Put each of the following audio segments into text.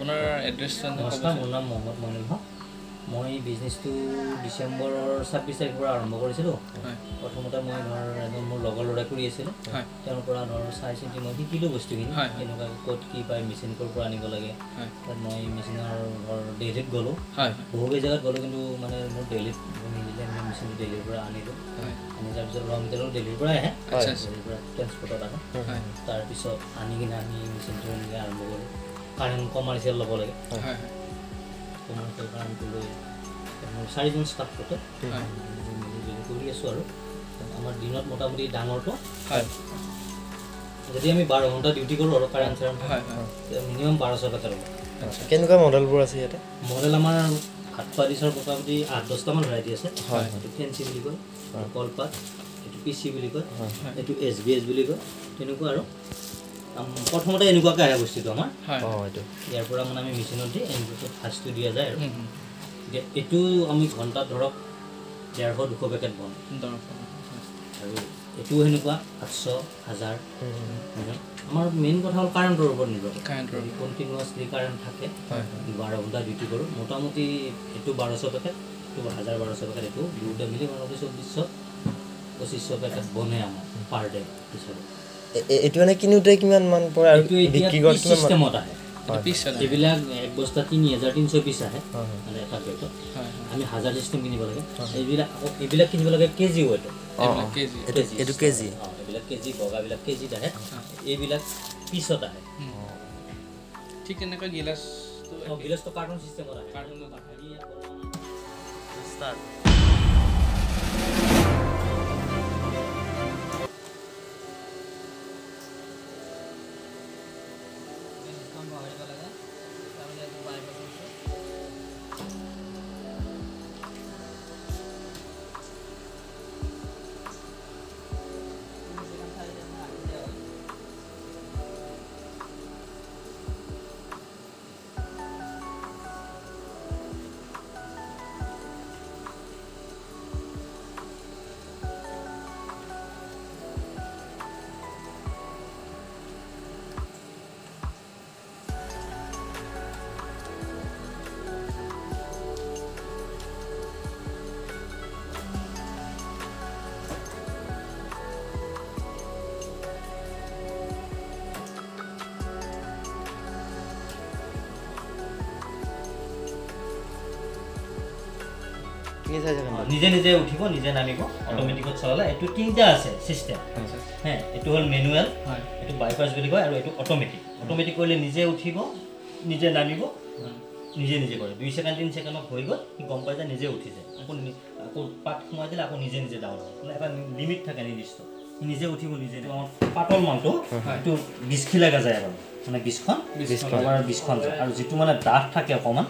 আপোনাৰ এড্ৰেছটো নমস্কাৰ, মোৰ নাম মহম্মদ মনিল হক। মই বিজনেছটো ডিচেম্বৰৰ 26 তাৰিখৰ পৰা আৰম্ভ কৰিছিলোঁ। প্ৰথমতে মই এজন মোৰ লগৰ ল'ৰাই কৰি আছিলে, তেওঁৰ পৰা চাই চিন্তি মই শিকিলোঁ বস্তুখিনি, কেনেকুৱা ক'ত কি পায়, মেচিন ক'ৰ পৰা আনিব লাগে। তাত মই মেচিনৰ ডেইলিত গ'লোঁ, বহুকেই জেগাত গ'লোঁ, কিন্তু মানে মোৰ ডেইলিত নিজিলে মই মেচিনটো ডেইলিৰ পৰা আনিলোঁ। আনি তাৰপিছত ৰ মেটেৰিয়েলো ডেইলিৰ পৰাই আহে, ডেইলিৰ পৰা ট্ৰেন্সপৰ্টত আহে। তাৰপিছত আনি কিনে আমি মেচিনটো এনেকৈ আৰম্ভ কৰোঁ। কাৰেণ্ট কমাৰ্চিয়েল ল'ব লাগে, কমাৰ্চিয়েল কাৰেণ্টটো লৈ মোৰ 4জন ষ্টাফ থাকে, কৰি আছোঁ। আৰু আমাৰ দিনত মোটামুটি ডাঙৰটো যদি আমি 12 ঘণ্টা ডিউটি কৰোঁ আৰু কাৰেণ্ট চাৰেণ্ট মিনিমাম 1200 টকা ল'ব। কেনেকুৱা মডেলবোৰ আছে ইয়াতে? মডেল আমাৰ ভাত খোৱা ডিছৰ মোটামুটি 8-10টামান ভেৰাইটি আছে। এইটো ফেঞ্চি বুলি কয়, কলপাত, এইটো PC বুলি কয়, এইটো SBS বুলি কয়, তেনেকুৱা। আৰু প্ৰথমতে এনেকুৱাকৈ আহে বস্তুটো আমাৰ, ইয়াৰ পৰা মানে আমি মেচিনত দি এনেকুৱাকৈ ফাৰ্ষ্টটো দিয়া যায়। আৰু এইটো আমি ঘণ্টাত ধৰক 150-200 পেকেট বনাওঁ, আৰু এইটোও সেনেকুৱা 800-1000। আমাৰ মেইন কথা হ'ল কাৰেণ্টৰ ওপৰত নিৰ্ভৰ কৰে। কণ্টিনিউৱাছলি কাৰেণ্ট থাকে, 12 ঘণ্টা ডিউটি কৰোঁ। মোটামুটি এইটো 1200 পেকেট, এইটো 1000-1200 পেকেট, এইটো দুয়োটা মিলি মোটামুটি 2400-2500 পেকেট বনে আমাৰ পাৰ ডে হিচাপে। এইটো মানে কিনোতে কিমান মান পৰে আৰু বিক্ৰী কৰোঁতে কিমান চিষ্টেমত আহে? এইবিলাক এক বস্তা 3300 পিচ আহে, মানে এটা পেকেটত আমি 1000 চিষ্টেম কিনিব লাগে। এইবিলাক কিনিব লাগে কেজি ৱেটত, এইটো কেজি, এইবিলাক কেজি, বগাবিলাক কেজিত আহে, এইবিলাক পিছত আহে। ঠিক তেনেকৈ গিলাছটো কাৰ্টুন চিষ্টেমত আহে। নিজে নিজে উঠিব, নিজে নামিব, অট'মেটিকত চলালে। এইটো 3টা আছে চিষ্টেম। এইটো হ'ল মেনুৱেল, এইটো বাইপাছ বুলি কয়, আৰু এইটো অট'মেটিক। অট'মেটিক কৰিলে নিজে উঠিব, নিজে নামিব, নিজে নিজে কৰে। 2 ছেকেণ্ড 3 ছেকেণ্ডত হৈ গ'ল, সি গম পাই যায়, নিজে উঠি যায়। আকৌ পাত সোমাই দিলে আকৌ নিজে নিজে ডাউন হ'ব, এটা লিমিট থাকে নিৰ্দিষ্ট। নিজে উঠিব, নিজে। আমাৰ পাতল মালটো এইটো 20 খিলাগা যায়, আৰু মানে 20খন যায়। আৰু যিটো মানে ডাঠ থাকে অকণমান,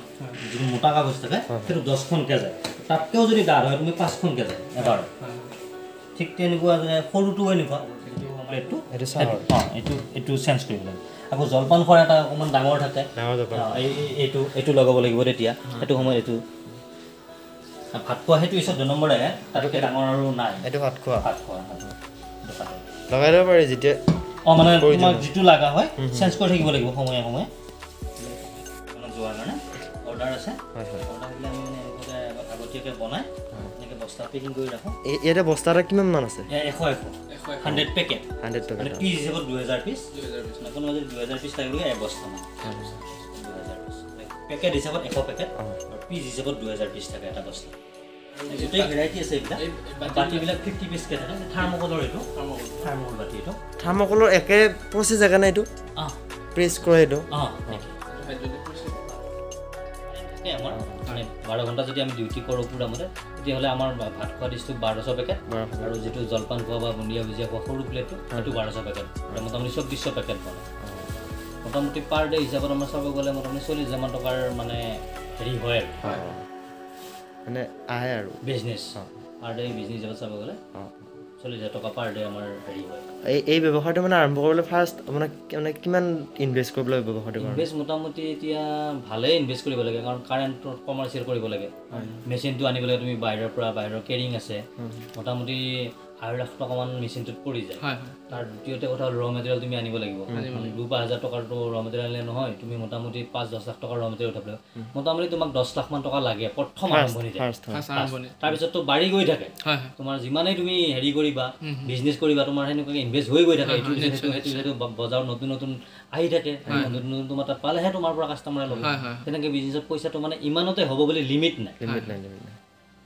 যিটো মোটা কাগজ থাকে, সেইটো 10খনকৈ যায়। তাতকৈও যদি ডাঠ হয়, তুমি 5খনকৈ যায় এবাৰ। ঠিক তেনেকুৱা সৰুটো এনেকুৱা, এইটো চেঞ্জ কৰিব লাগে। আকৌ জলপান খোৱাৰ এটা অকণমান ডাঙৰ থাকে, এইটো লগাব লাগিব তেতিয়া। সেইটো সময়ত এইটো ভাত খোৱা, সেইটো পিছত 2 নম্বৰ আহে, তাতকৈ ডাঙৰ আৰু নাই। এইটো ভাত খোৱা লগাই দিব পাৰি যেতিয়া মানে তোমাক যিটো লগা হয় চেঞ্জ কৰি থাকিব লাগিব সময়ে সময়ে। যোৱাৰ কাৰণে অৰ্ডাৰ আছে, অৰ্ডাৰ দিলে আমি মানে আগতীয়াকৈ বনাই এনেকৈ বস্তা পেকিং কৰি ৰাখোঁ। ইয়াতে বস্তা এটা কিমান মান আছে? 100 পেকেট, 100 পেকেট, পিচ হিচাপত 2000 পিচ। কোনোবা যদি 2000 পিচ লাগিব, এবস্তা মান 2000 পিচ। পেকেট হিচাপত 100 পেকেট, আৰু পিচ হিচাপত 2000 পিচ থাকে এটা বস্তা। গোটেই ভেৰাইটি আছে এইবিলাক। বাতিবিলাক 50 পিচকৈ থাকে। থাৰ্মকলৰ, এইটো থাৰ্মকল বাতি। এইটো থাৰ্মকলৰ একে প্ৰচেছ জেগা নাই, এইটো প্ৰেছ কৰে, এইটো আমাৰ মানে 12 ঘণ্টা যদি আমি ডিউটি কৰোঁ পুৰামতে, তেতিয়াহ'লে আমাৰ ভাত খোৱা ডিছটো 1200 পেকেট, আৰু যিটো জলপান খোৱা বা বুন্দিয়া ভুজিয়া খোৱা সৰু প্লেটটো, সেইটো 1200 পেকেট, মোটামুটি 2400 পেকেট বনায়। মোটামুটি পাৰ ডে হিচাপত আমাৰ চাব গ'লে মোটামুটি 40,000 টকাৰ মানে হেৰি হয়, আৰু মানে আহে আৰু বিজনেছ পাৰ ডে। বিজনেছ হিচাপত চাব গ'লে 40,000 টকা পাৰ ডে আমাৰ হেৰি হয়। এই ব্যৱসায়টো মানে আৰম্ভ কৰিবলৈ ফাৰ্ষ্ট মানে কিমান ইনভেষ্ট কৰিব লাগে ব্যৱসায়টো? ইনভেষ্ট মোটামুটি এতিয়া ভালেই ইনভেষ্ট কৰিব লাগে, কাৰণ কাৰেণ্টটো কমাৰ্চিয়েল কৰিব লাগে। মেচিনটো আনিব লাগে তুমি বাহিৰৰ পৰা, বাহিৰৰ কেৰিং আছে। মোটামুটি 2.5 লাখ টকামান মেচিনটোত পৰি যায় হয় হয় তাৰ দ্বিতীয়তে কথা ৰ মেটেৰিয়েল তুমি আনিব লাগিব 2-5 টকাৰটো ৰ মেটেৰিয়েল আনিলে নহয় তুমি মোটামুটি 5-10 লাখ টকাৰ ৰ মেটেৰিয়েল উঠাব লাগিব মোটামুটি তোমাক 10 লাখ মান টকা লাগে প্ৰথম আৰম্ভণিতে তাৰপিছততো বাঢ়ি গৈ থাকে তোমাৰ যিমানেই তুমি হেৰি কৰিবা বিজনেছ কৰিবা তোমাৰ সেনেকুৱাকৈ ইনভেষ্ট হৈ গৈ থাকে এইটো বজাৰত নতুন নতুন আহি থাকে নতুন নতুন তোমাৰ তাত পালেহে তোমাৰ পৰা কাষ্টমাৰে ল'ব তেনেকৈ বিজনেছত পইচাটো মানে ইমানতে হ'ব বুলি লিমিট নাই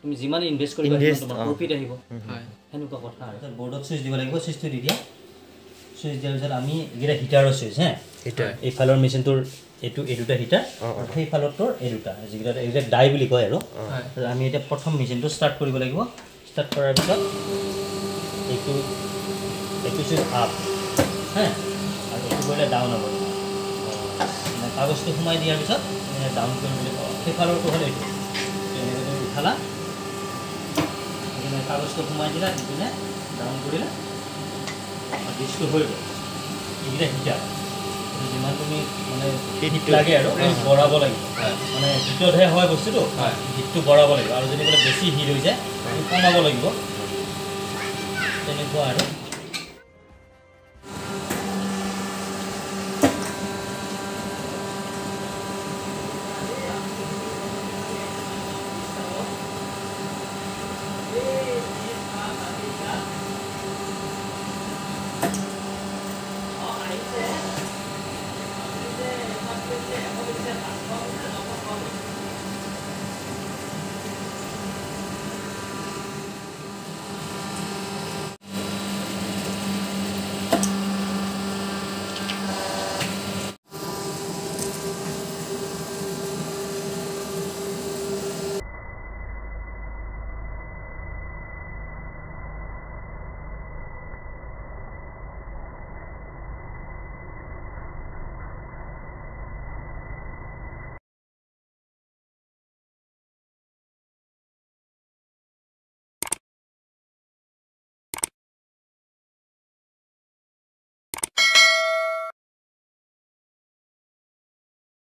তুমি যিমান ইনভেষ্ট কৰিবা তোমাৰ প্ৰফিট আহিব সেনেকুৱা কথা আৰু বৰ্ডত চুইচ দিব লাগিব চুইচটো দি দিয়া চুইচ দিয়াৰ পিছত আমি এইকেইটা হিটাৰৰ চুইচ হিটাৰ এইফালৰ মেচিনটোৰ এই দুটা হিটাৰ সেইফালৰটোৰ এই দুটা যিকেইটা ডাই বুলি কয় আৰু আমি এতিয়া প্ৰথম মেচিনটো ষ্টাৰ্ট কৰিব লাগিব ষ্টাৰ্ট কৰাৰ পিছত এইটো চুইচ আপ আৰু এইটো কৰিলে ডাউন হ'ব কাগজটো সোমাই দিয়াৰ পিছত ডাউন কৰিবলৈ সেইফালৰটো হ'ল এইটো এনেকৈ তুমি উঠালা কাগজটো সোমাই দিলা ইপিনে ডাউন কৰিলা ডিছটো হৈ গ'ল এইকেইটা হিটাৰ যিমান তুমি মানে হিট লাগে আৰু বঢ়াব লাগিব মানে হিটতহে হয় বস্তুটো হিটটো বঢ়াব লাগিব আৰু যদি বোলে বেছি হিট হৈ যায় কমাব লাগিব তেনেকুৱা আৰু